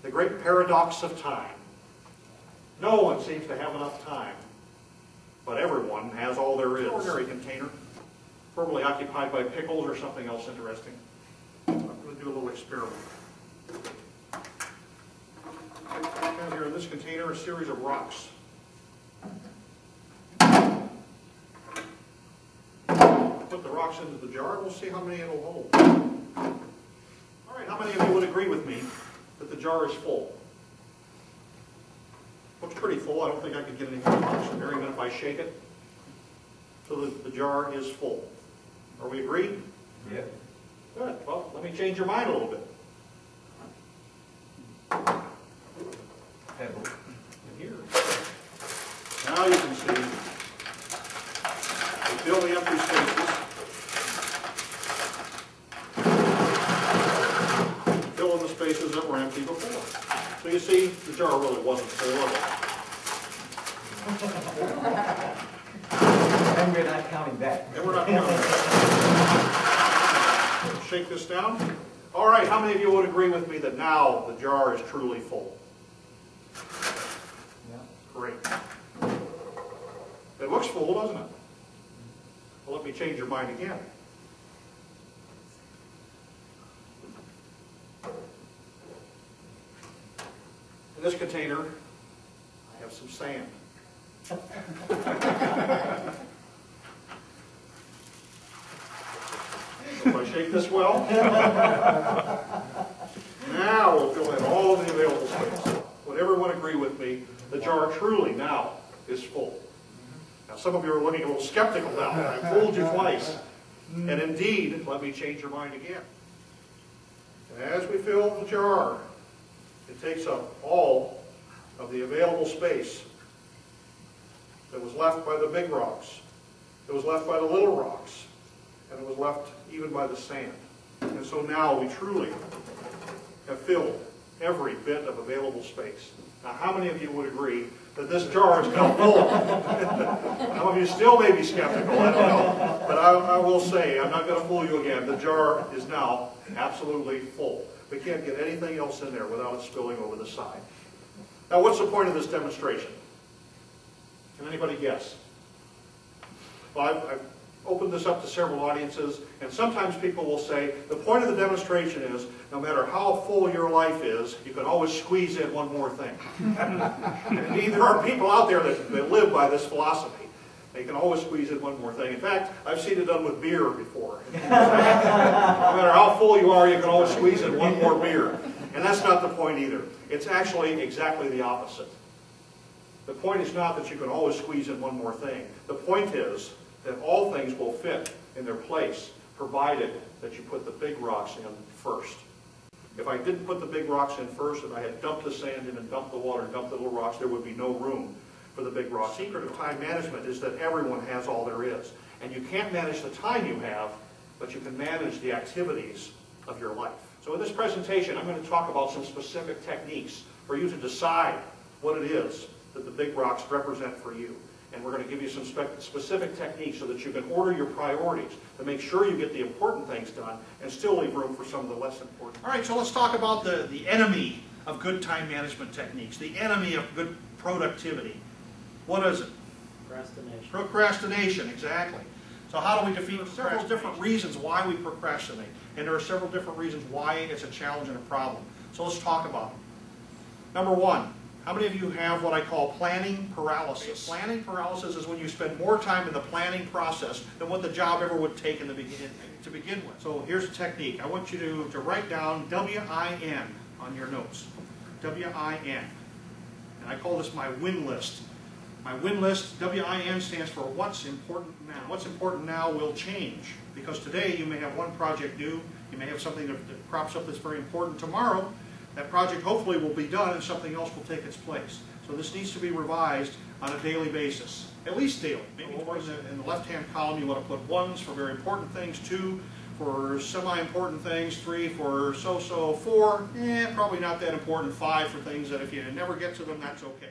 The great paradox of time. No one seems to have enough time, but everyone has all there is. Ordinary container, probably occupied by pickles or something else interesting. I'm going to do a little experiment. I have here in this container a series of rocks. Put the rocks into the jar and we'll see how many it'll hold. All right, how many of you would agree with me that the jar is full? Looks pretty full. I don't think I could get any more rocks in there, even if I shake it. So the jar is full. Are we agreed? Yeah. Good. Well, let me change your mind a little bit. Pebble. In here. Now you can see we fill the empty spaces. Fill in the spaces that were empty before. So you see, the jar really wasn't full of it. And we're not counting that. And we're not counting that. Shake this down. All right, how many of you would agree with me that now the jar is truly full? Yeah. Great. It looks full, doesn't it? Well, let me change your mind again. In this container, I have some sand. If I shake this well, now we'll fill in all of the available space. Would everyone agree with me? The jar truly now is full. Now some of you are looking a little skeptical now. I fooled you twice. And indeed, let me change your mind again. As we fill the jar, it takes up all of the available space that was left by the big rocks, that was left by the little rocks, and it was left even by the sand. And so now we truly have filled every bit of available space. Now how many of you would agree that this jar is now full? Some of you still may be skeptical, I don't know. But I will say, I'm not going to fool you again, the jar is now absolutely full. We can't get anything else in there without it spilling over the side. Now what's the point of this demonstration? Can anybody guess? Well, I've opened this up to several audiences, and sometimes people will say, the point of the demonstration is, no matter how full your life is, you can always squeeze in one more thing. And indeed, there are people out there that live by this philosophy. They can always squeeze in one more thing. In fact, I've seen it done with beer before. No matter how full you are, you can always squeeze in one more beer. And that's not the point either. It's actually exactly the opposite. The point is not that you can always squeeze in one more thing. The point is that all things will fit in their place, provided that you put the big rocks in first. If I didn't put the big rocks in first, and I had dumped the sand in and dumped the water and dumped the little rocks, there would be no room for the big rocks. The secret of time management is that everyone has all there is. And you can't manage the time you have, but you can manage the activities of your life. So in this presentation, I'm going to talk about some specific techniques for you to decide what it is that the big rocks represent for you. And we're going to give you some specific techniques so that you can order your priorities to make sure you get the important things done and still leave room for some of the less important. All right, so let's talk about the enemy of good time management techniques, the enemy of good productivity. What is it? Procrastination. Procrastination, exactly. So how do we defeat procrastination? There are several different reasons why we procrastinate, and there are several different reasons why it's a challenge and a problem. So let's talk about them. Number one, how many of you have what I call planning paralysis? Planning paralysis is when you spend more time in the planning process than what the job ever would take in the beginning, to begin with. So here's a technique. I want you to write down W-I-N on your notes. W-I-N. And I call this my win list. My win list, W-I-N, stands for what's important now. What's important now will change, because today you may have one project due, you may have something that crops up that's very important. Tomorrow, that project hopefully will be done and something else will take its place. So this needs to be revised on a daily basis, at least daily. Maybe towards in the left-hand column you want to put 1s for very important things, 2 for semi-important things, 3 for so-so, 4, probably not that important, 5 for things that if you never get to them, that's okay.